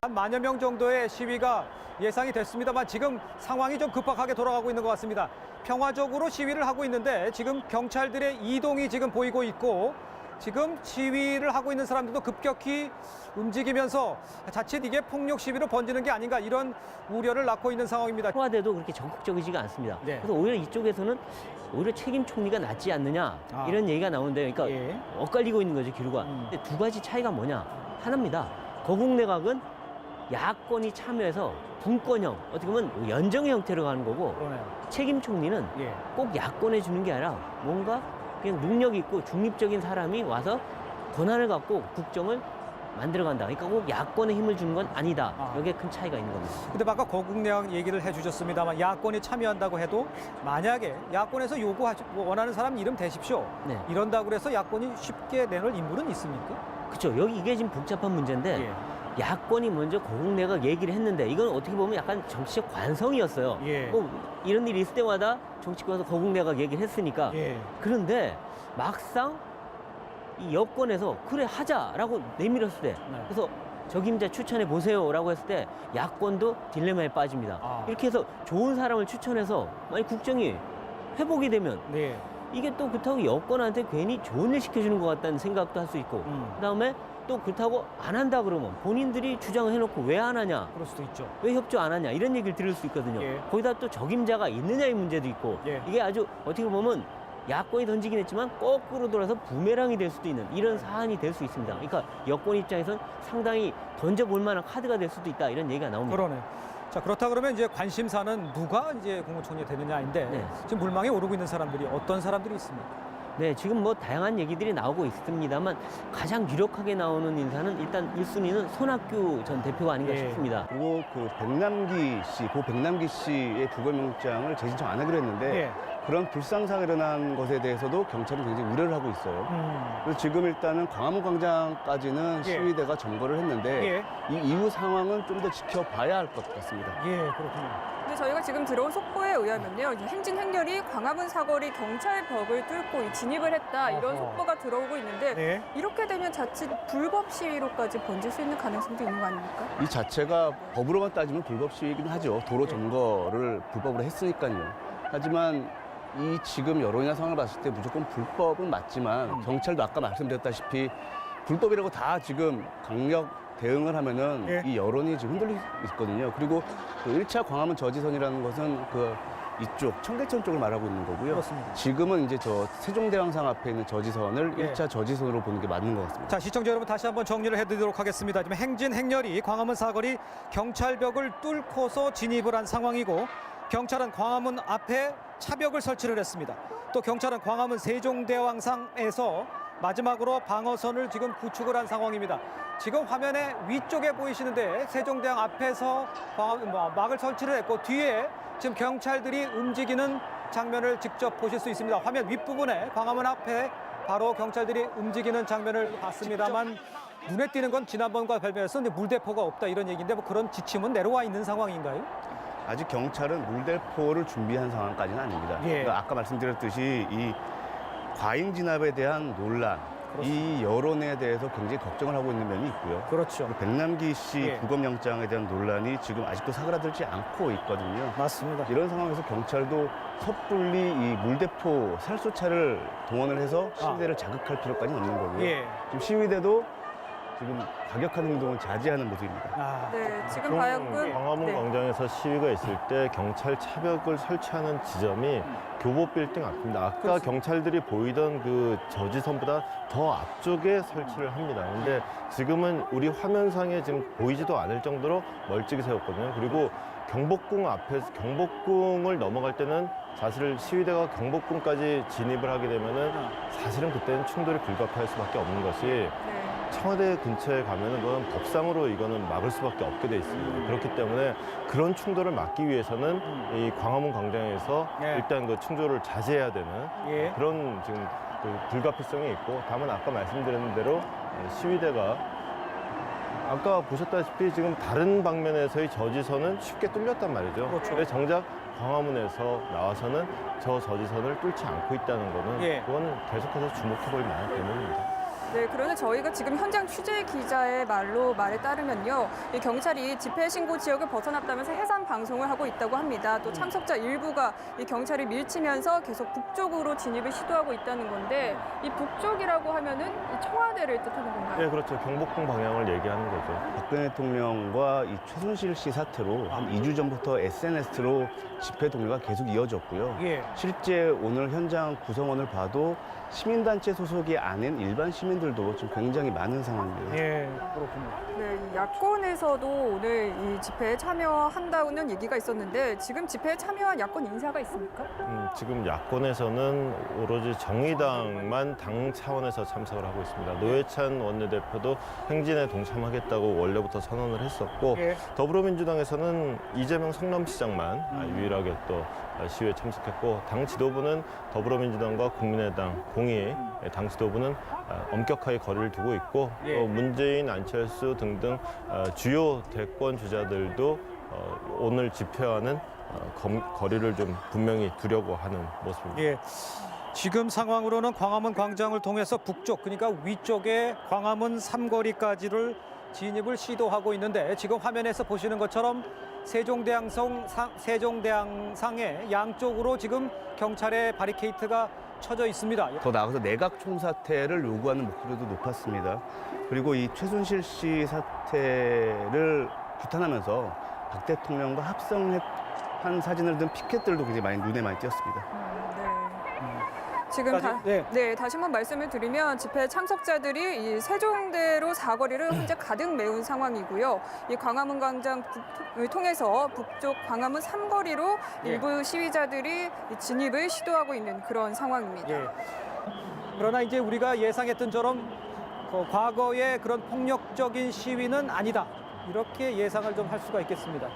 한 만여 명 정도의 시위가 예상이 됐습니다만 지금 상황이 좀 급박하게 돌아가고 있는 것 같습니다. 평화적으로 시위를 하고 있는데 지금 경찰들의 이동이 지금 보이고 있고 지금 시위를 하고 있는 사람들도 급격히 움직이면서 자칫 이게 폭력 시위로 번지는 게 아닌가 이런 우려를 낳고 있는 상황입니다. 청와대도 그렇게 적극적이지가 않습니다. 네. 그래서 오히려 이쪽에서는 오히려 책임 총리가 낫지 않느냐 이런 얘기가 나오는데요. 그러니까 예. 엇갈리고 있는 거죠, 기류가. 근데 두 가지 차이가 뭐냐? 하나입니다. 거국내각은 야권이 참여해서 분권형, 어떻게 보면 연정의 형태로 가는 거고 그러네요. 책임 총리는 예. 꼭 야권에 주는 게 아니라 뭔가 그냥 능력 있고 중립적인 사람이 와서 권한을 갖고 국정을 만들어간다. 그러니까 꼭 야권에 힘을 주는 건 아니다. 여기에 큰 차이가 있는 겁니다. 근데 아까 거국내각 얘기를 해주셨습니다만 야권이 참여한다고 해도 만약에 야권에서 원하는 사람 이름 대십시오. 네. 이런다고 해서 야권이 쉽게 내놓을 인물은 있습니까? 그렇죠. 여기 이게 지금 복잡한 문제인데 예. 야권이 먼저 거국내각 얘기를 했는데 이건 어떻게 보면 약간 정치적 관성이었어요. 예. 뭐 이런 일이 있을 때마다 정치권에서 거국내각 얘기를 했으니까. 예. 그런데 막상 이 여권에서 그래 하자라고 내밀었을 때 네. 그래서 적임자 추천해 보세요라고 했을 때 야권도 딜레마에 빠집니다. 이렇게 해서 좋은 사람을 추천해서 만약 국정이 회복이 되면 네. 이게 또 그렇다고 여권한테 괜히 좋은 일 시켜주는 것 같다는 생각도 할 수 있고 그다음에 또 그렇다고 안 한다 그러면 본인들이 주장을 해놓고 왜 안 하냐, 그럴 수도 있죠. 왜 협조 안 하냐 이런 얘기를 들을 수 있거든요. 예. 거기다 또 적임자가 있느냐의 문제도 있고 예. 이게 아주 어떻게 보면 야권이 던지긴 했지만 거꾸로 돌아서 부메랑이 될 수도 있는 이런 사안이 될 수 있습니다. 그러니까 여권 입장에선 상당히 던져볼 만한 카드가 될 수도 있다 이런 얘기가 나옵니다. 그러네요. 자, 그렇다 그러면 이제 관심사는 누가 이제 국무총리 되느냐인데 네. 지금 물망에 오르고 있는 사람들이 어떤 사람들이 있습니까? 네, 지금 뭐 다양한 얘기들이 나오고 있습니다만 가장 유력하게 나오는 인사는 일단 1순위는 손학규 전 대표가 아닌가 예. 싶습니다. 그리고 그 백남기 씨, 고 백남기 씨의 부검영장을 재신청 안 하기로 했는데 예. 그런 불상사가 일어난 것에 대해서도 경찰은 굉장히 우려를 하고 있어요. 그래서 지금 일단은 광화문 광장까지는 예. 시위대가 점거를 했는데 예. 이 이후 상황은 좀 더 지켜봐야 할 것 같습니다. 예, 그렇군요. 근데 저희가 지금 들어온 속보에 의하면요, 이제 행진 행렬이 광화문 사거리 경찰벽을 뚫고 진입을 했다 이런 어허. 속보가 들어오고 있는데 네. 이렇게 되면 자칫 불법 시위로까지 번질 수 있는 가능성도 있는 거 아닙니까? 이 자체가 법으로만 따지면 불법 시위이긴 하죠. 도로 점거를 불법으로 했으니까요. 하지만 이 지금 여론이나 상황을 봤을 때 무조건 불법은 맞지만 경찰도 아까 말씀드렸다시피 불법이라고 다 지금 강력 대응을 하면은 예. 이 여론이 지금 흔들릴 수 있거든요. 그리고 그 1차 광화문 저지선이라는 것은 그 이쪽 청계천 쪽을 말하고 있는 거고요. 그렇습니다. 지금은 이제 저 세종대왕상 앞에 있는 저지선을 예. 1차 저지선으로 보는 게 맞는 것 같습니다. 자, 시청자 여러분 다시 한번 정리를 해드리도록 하겠습니다. 지금 행진 행렬이 광화문 사거리 경찰벽을 뚫고서 진입을 한 상황이고 경찰은 광화문 앞에 차벽을 설치를 했습니다. 또 경찰은 광화문 세종대왕상에서 마지막으로 방어선을 지금 구축을 한 상황입니다. 지금 화면에 위쪽에 보이시는데 세종대왕 앞에서 막을 설치를 했고 뒤에 지금 경찰들이 움직이는 장면을 직접 보실 수 있습니다. 화면 윗부분에 광화문 앞에 바로 경찰들이 움직이는 장면을 봤습니다만 눈에 띄는 건 지난번과 별개해서 물대포가 없다 이런 얘기인데 뭐 그런 지침은 내려와 있는 상황인가요? 아직 경찰은 물대포를 준비한 상황까지는 아닙니다. 예. 그러니까 아까 말씀드렸듯이 이 과잉 진압에 대한 논란, 이 여론에 대해서 굉장히 걱정을 하고 있는 면이 있고요. 그렇죠. 백남기 씨 예. 구검영장에 대한 논란이 지금 아직도 사그라들지 않고 있거든요. 맞습니다. 이런 상황에서 경찰도 섣불리 이 물대포 살수차를 동원을 해서 시위대를 자극할 필요까지는 없는 거고요. 예. 지금 시위대도 지금 과격한 행동을 자제하는 모습입니다. 아, 네, 지금 과연 광화문 광장에서 시위가 있을 때 경찰 차벽을 설치하는 지점이 교보 빌딩 앞입니다. 아까 경찰들이 보이던 그 저지선보다 더 앞쪽에 설치를 합니다. 근데 지금은 우리 화면상에 지금 보이지도 않을 정도로 멀찍이 세웠거든요. 그리고 경복궁 앞에서 경복궁을 넘어갈 때는 사실 시위대가 경복궁까지 진입을 하게 되면은 사실은 그때는 충돌이 불가피할 수밖에 없는 것이 네. 청와대 근처에 가면은 그건 법상으로 이거는 막을 수밖에 없게 돼 있습니다. 그렇기 때문에 그런 충돌을 막기 위해서는 이 광화문 광장에서 예. 일단 그 충돌을 자제해야 되는 예. 그런 지금 그 불가피성이 있고, 다만 아까 말씀드린 대로 시위대가 아까 보셨다시피 지금 다른 방면에서의 저지선은 쉽게 뚫렸단 말이죠. 그렇죠. 근데 정작 광화문에서 나와서는 저 저지선을 뚫지 않고 있다는 거는 예. 그건 계속해서 주목해볼 만한 대목입니다. 네, 그런데 저희가 지금 현장 취재 기자의 말에 따르면요, 이 경찰이 집회 신고 지역을 벗어났다면서 해상 방송을 하고 있다고 합니다. 또 참석자 일부가 이 경찰이 밀치면서 계속 북쪽으로 진입을 시도하고 있다는 건데, 이 북쪽이라고 하면은 이 청와대를 뜻하는 건가요? 네, 그렇죠. 경복궁 방향을 얘기하는 거죠. 박근혜 대통령과 이 최순실 씨 사태로 한 2주 전부터 SNS로 집회 동료가 계속 이어졌고요. 예. 실제 오늘 현장 구성원을 봐도 시민단체 소속이 아닌 일반 시민들도 지금 굉장히 많은 상황입니다. 예, 그렇군요. 네, 이 야권에서도 오늘 이 집회에 참여한다는 얘기가 있었는데 지금 집회에 참여한 야권 인사가 있습니까? 지금 야권에서는 오로지 정의당만 당 차원에서 참석을 하고 있습니다. 노회찬 원내대표도 행진에 동참하겠다고 원래부터 선언을 했었고 예. 더불어민주당에서는 이재명 성남시장만 유일하게 또 시위에 참석했고 당 지도부는 더불어민주당과 국민의당 공히 당 지도부는 엄격하게 거리를 두고 있고 예. 또 문재인, 안철수 등등 주요 대권 주자들도 오늘 집회와는 거리를 좀 분명히 두려고 하는 모습입니다. 예. 지금 상황으로는 광화문 광장을 통해서 북쪽, 그러니까 위쪽에 광화문 삼거리까지를 진입을 시도하고 있는데 지금 화면에서 보시는 것처럼 세종대왕상의 양쪽으로 지금 경찰의 바리케이트가 쳐져 있습니다. 더 나아가서 내각 총사퇴를 요구하는 목소리도 높았습니다. 그리고 이 최순실 씨 사태를 규탄하면서 박 대통령과 합성한 사진을 든 피켓들도 굉장히 많이 눈에 많이 띄었습니다. 지금 네. 다시 한번 말씀을 드리면 집회 참석자들이 이 세종대로 사거리를 현재 가득 메운 상황이고요. 이 광화문 광장을 통해서 북쪽 광화문 삼거리로 예. 일부 시위자들이 진입을 시도하고 있는 그런 상황입니다. 예. 그러나 이제 우리가 예상했던 처럼 과거의 그런 폭력적인 시위는 아니다. 이렇게 예상을 좀 할 수가 있겠습니다.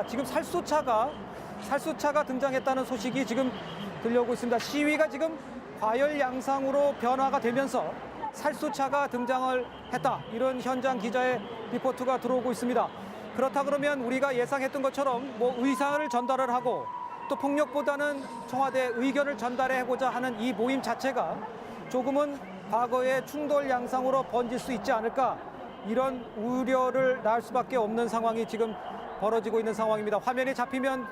지금 살수차가 등장했다는 소식이 지금 들려오고 있습니다. 시위가 지금 과열 양상으로 변화가 되면서 살수차가 등장을 했다. 이런 현장 기자의 리포트가 들어오고 있습니다. 그렇다 그러면 우리가 예상했던 것처럼 뭐 의사를 전달을 하고 또 폭력보다는 청와대 의견을 전달해보자 하는 이 모임 자체가 조금은 과거의 충돌 양상으로 번질 수 있지 않을까, 이런 우려를 낳을 수밖에 없는 상황이 지금 벌어지고 있는 상황입니다. 화면이 잡히면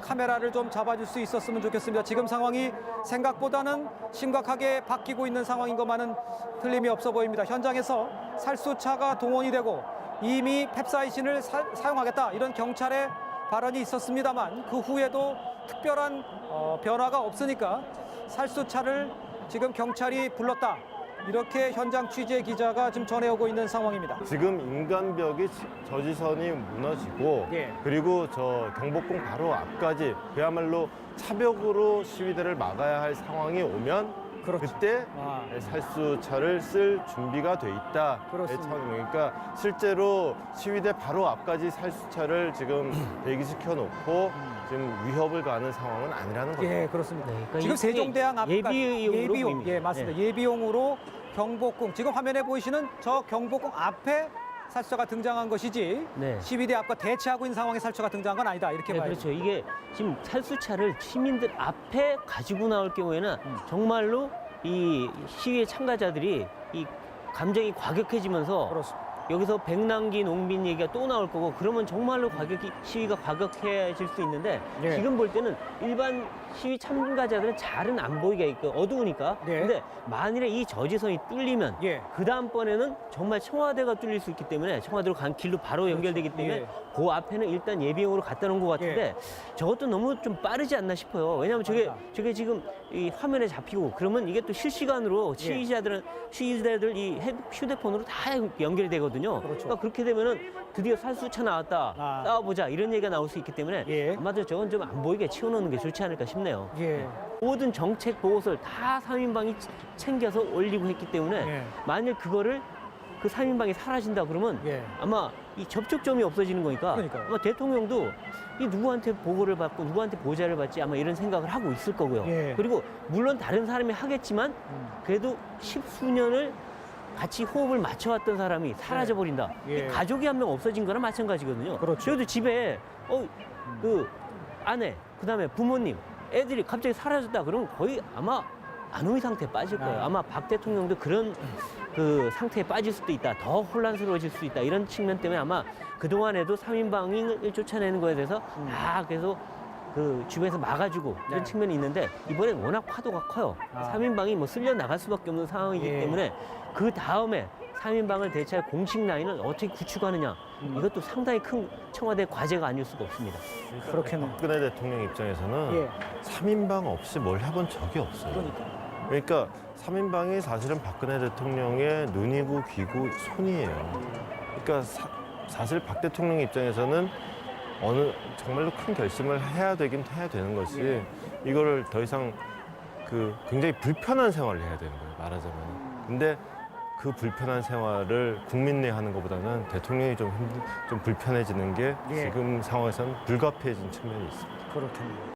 카메라를 좀 잡아줄 수 있었으면 좋겠습니다. 지금 상황이 생각보다는 심각하게 바뀌고 있는 상황인 것만은 틀림이 없어 보입니다. 현장에서 살수차가 동원이 되고 이미 펩사이신을 사용하겠다, 이런 경찰의 발언이 있었습니다만 그 후에도 특별한 변화가 없으니까 살수차를 지금 경찰이 불렀다, 이렇게 현장 취재 기자가 지금 전해오고 있는 상황입니다. 지금 인간벽이 저지선이 무너지고 예. 그리고 저 경복궁 바로 앞까지 그야말로 차벽으로 시위대를 막아야 할 상황이 오면 그렇죠. 그때 아. 살수차를 쓸 준비가 돼 있다. 그렇습니다. 그러니까 실제로 시위대 바로 앞까지 살수차를 지금 대기시켜 놓고 지금 위협을 가하는 상황은 아니라는 거죠. 예, 그렇습니다. 네, 그러니까 지금 이게 세종대왕 앞까지 예비용으로 보입니다. 예, 맞습니다. 네. 예비용으로 경복궁, 지금 화면에 보이시는 저 경복궁 앞에 살수차가 등장한 것이지 네. 시위대 앞과 대치하고 있는 상황에 살수차가 등장한 건 아니다, 이렇게 네, 봐야 그렇죠. 이게 지금 살수차를 시민들 앞에 가지고 나올 경우에는 정말로 이 시위에 참가자들이 이 감정이 과격해지면서 그렇습니다. 여기서 백남기 농민 얘기가 또 나올 거고, 그러면 정말로 시위가 과격해질 수 있는데 예. 지금 볼 때는 일반 시위 참가자들은 잘은 안 보이게 있고 어두우니까. 예. 근데 만일에 이 저지선이 뚫리면 예. 그 다음번에는 정말 청와대가 뚫릴 수 있기 때문에 청와대로 간 길로 바로 연결되기 때문에 예. 그 앞에는 일단 예비용으로 갖다 놓은 것 같은데 저것도 너무 좀 빠르지 않나 싶어요. 왜냐하면 저게 지금 이 화면에 잡히고 그러면 이게 또 실시간으로 시위자들 이 휴대폰으로 다 연결이 되거든요. 그렇죠. 그러니까 그렇게 되면은 드디어 살수차 나왔다, 아. 싸워보자, 이런 얘기가 나올 수 있기 때문에 예. 아마도 저건 좀 안 보이게 치워놓는 게 좋지 않을까 싶네요. 예. 모든 정책 보고서를 다 3인방이 챙겨서 올리고 했기 때문에 예. 만일 그거를 그 3인방이 사라진다 그러면 예. 아마 이 접촉점이 없어지는 거니까 그러니까요. 아마 대통령도 이 누구한테 보고를 받고 누구한테 보좌를 받지 아마 이런 생각을 하고 있을 거고요. 예. 그리고 물론 다른 사람이 하겠지만 그래도 십수년을 같이 호흡을 맞춰왔던 사람이 사라져버린다. 예. 이 가족이 한 명 없어진 거나 마찬가지거든요. 그렇죠. 그래도 집에 그 아내, 그다음에 부모님, 애들이 갑자기 사라졌다 그러면 거의 아마 안호의 상태에 빠질 거예요. 아마 박 대통령도 그런 그 상태에 빠질 수도 있다. 더 혼란스러워질 수 있다. 이런 측면 때문에 아마 그동안에도 3인방을 쫓아내는 거에 대해서 계속 그 주변에서 막아주고 이런 네. 측면이 있는데 이번엔 워낙 파도가 커요. 3인방이 뭐 쓸려 나갈 수밖에 없는 상황이기 예. 때문에 그 다음에 3인방을 대체할 공식 라인을 어떻게 구축하느냐 이것도 상당히 큰 청와대 과제가 아닐 수가 없습니다. 그렇겠네요. 박근혜 대통령 입장에서는 예. 3인방 없이 뭘 해본 적이 없어요. 그러니까 3인방이 사실은 박근혜 대통령의 눈이고 귀고 손이에요. 그러니까 사실 박 대통령 입장에서는 정말로 큰 결심을 해야 되긴 해야 되는 것이 이거를 더 이상 그 굉장히 불편한 생활을 해야 되는 거예요, 말하자면. 근데 그 불편한 생활을 국민 내에 하는 것보다는 대통령이 좀 불편해지는 게 예. 지금 상황에서는 불가피해진 측면이 있습니다. 그렇겠네요.